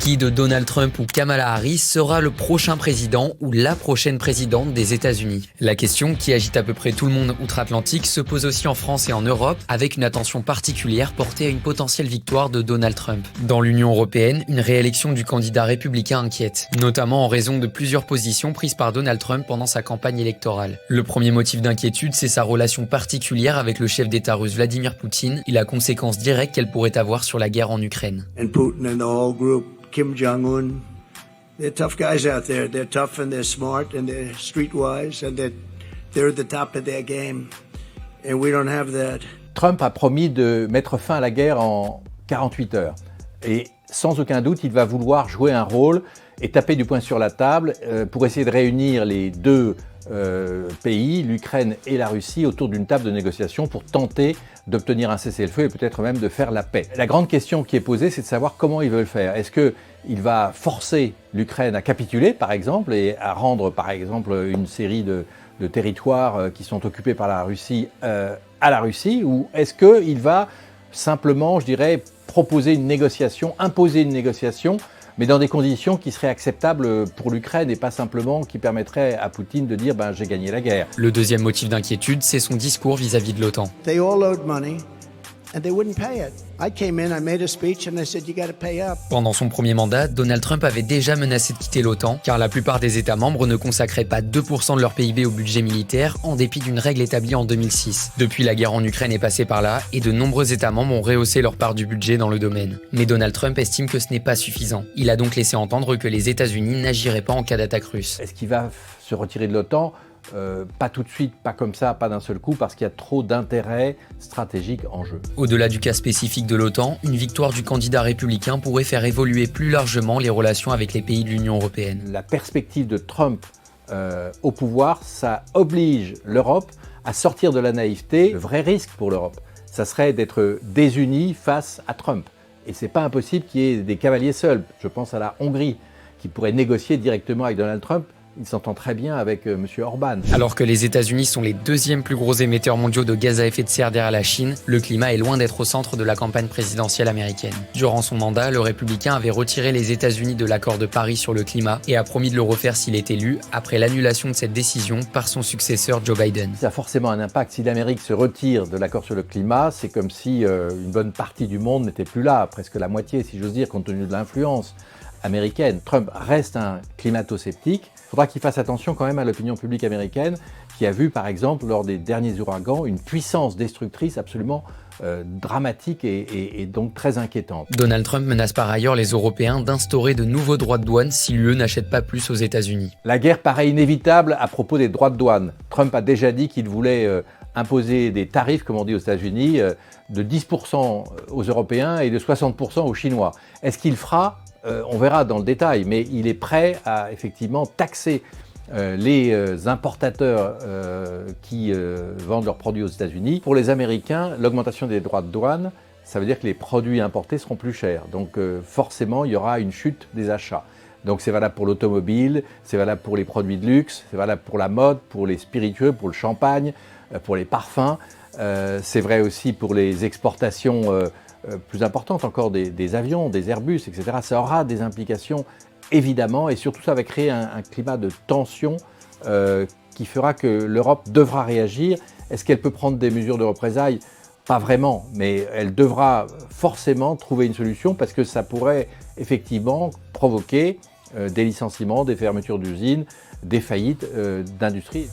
Qui de Donald Trump ou Kamala Harris sera le prochain président ou la prochaine présidente des États-Unis? La question, qui agite à peu près tout le monde outre-Atlantique, se pose aussi en France et en Europe, avec une attention particulière portée à une potentielle victoire de Donald Trump. Dans l'Union européenne, une réélection du candidat républicain inquiète, notamment en raison de plusieurs positions prises par Donald Trump pendant sa campagne électorale. Le premier motif d'inquiétude, c'est sa relation particulière avec le chef d'État russe Vladimir Poutine et la conséquence directe qu'elle pourrait avoir sur la guerre en Ukraine. Kim Jong-un, they're tough guys out there. They're tough and they're smart and they're streetwise and they're at the top of their game. And we don't have that. Trump a promis de mettre fin à la guerre en 48 heures. Et sans aucun doute, il va vouloir jouer un rôle et taper du poing sur la table pour essayer de réunir les deux pays, l'Ukraine et la Russie, autour d'une table de négociation pour tenter d'obtenir un cessez-le-feu et peut-être même de faire la paix. La grande question qui est posée, c'est de savoir comment il veut le faire. Est-ce qu'il va forcer l'Ukraine à capituler, par exemple, et à rendre, par exemple, une série de territoires qui sont occupés par la Russie à la Russie, ou est-ce qu'il va simplement, je dirais, proposer une négociation, imposer une négociation, mais dans des conditions qui seraient acceptables pour l'Ukraine et pas simplement qui permettraient à Poutine de dire « j'ai gagné la guerre ». Le deuxième motif d'inquiétude, c'est son discours vis-à-vis de l'OTAN. They all owed money and they wouldn't pay it. I came in, I made a speech and they said you got to pay up. Pendant son premier mandat, Donald Trump avait déjà menacé de quitter l'OTAN, car la plupart des États membres ne consacraient pas 2% de leur PIB au budget militaire, en dépit d'une règle établie en 2006. Depuis, la guerre en Ukraine est passée par là, et de nombreux États membres ont rehaussé leur part du budget dans le domaine. Mais Donald Trump estime que ce n'est pas suffisant. Il a donc laissé entendre que les États-Unis n'agiraient pas en cas d'attaque russe. Est-ce qu'il va se retirer de l'OTAN ? Pas tout de suite, pas comme ça, pas d'un seul coup, parce qu'il y a trop d'intérêts stratégiques en jeu. Au-delà du cas spécifique de l'OTAN, une victoire du candidat républicain pourrait faire évoluer plus largement les relations avec les pays de l'Union européenne. La perspective de Trump au pouvoir, ça oblige l'Europe à sortir de la naïveté. Le vrai risque pour l'Europe, ça serait d'être désunie face à Trump. Et c'est pas impossible qu'il y ait des cavaliers seuls. Je pense à la Hongrie, qui pourrait négocier directement avec Donald Trump. Il s'entend très bien avec M. Orban. Alors que les États-Unis sont les deuxièmes plus gros émetteurs mondiaux de gaz à effet de serre derrière la Chine, le climat est loin d'être au centre de la campagne présidentielle américaine. Durant son mandat, le républicain avait retiré les États-Unis de l'accord de Paris sur le climat et a promis de le refaire s'il est élu, après l'annulation de cette décision par son successeur Joe Biden. Ça a forcément un impact. Si l'Amérique se retire de l'accord sur le climat, c'est comme si une bonne partie du monde n'était plus là, presque la moitié, si j'ose dire, compte tenu de l'influence américaine. Trump reste un climato-sceptique. Il faudra qu'il fasse attention quand même à l'opinion publique américaine qui a vu par exemple lors des derniers ouragans une puissance destructrice absolument dramatique et donc très inquiétante. Donald Trump menace par ailleurs les Européens d'instaurer de nouveaux droits de douane si l'UE n'achète pas plus aux États-Unis. La guerre paraît inévitable à propos des droits de douane. Trump a déjà dit qu'il voulait imposer des tarifs, comme on dit aux États-Unis, de 10% aux Européens et de 60% aux Chinois. Est-ce qu'il fera ? On verra dans le détail, mais il est prêt à effectivement taxer les importateurs qui vendent leurs produits aux États-Unis. Pour les Américains, l'augmentation des droits de douane, ça veut dire que les produits importés seront plus chers. Donc forcément, il y aura une chute des achats. Donc c'est valable pour l'automobile, c'est valable pour les produits de luxe, c'est valable pour la mode, pour les spiritueux, pour le champagne, pour les parfums. C'est vrai aussi pour les exportations plus importantes encore des avions, des Airbus, etc. Ça aura des implications évidemment, et surtout ça va créer un climat de tension qui fera que l'Europe devra réagir. Est-ce qu'elle peut prendre des mesures de représailles ? Pas vraiment, mais elle devra forcément trouver une solution parce que ça pourrait effectivement provoquer des licenciements, des fermetures d'usines, des faillites d'industries.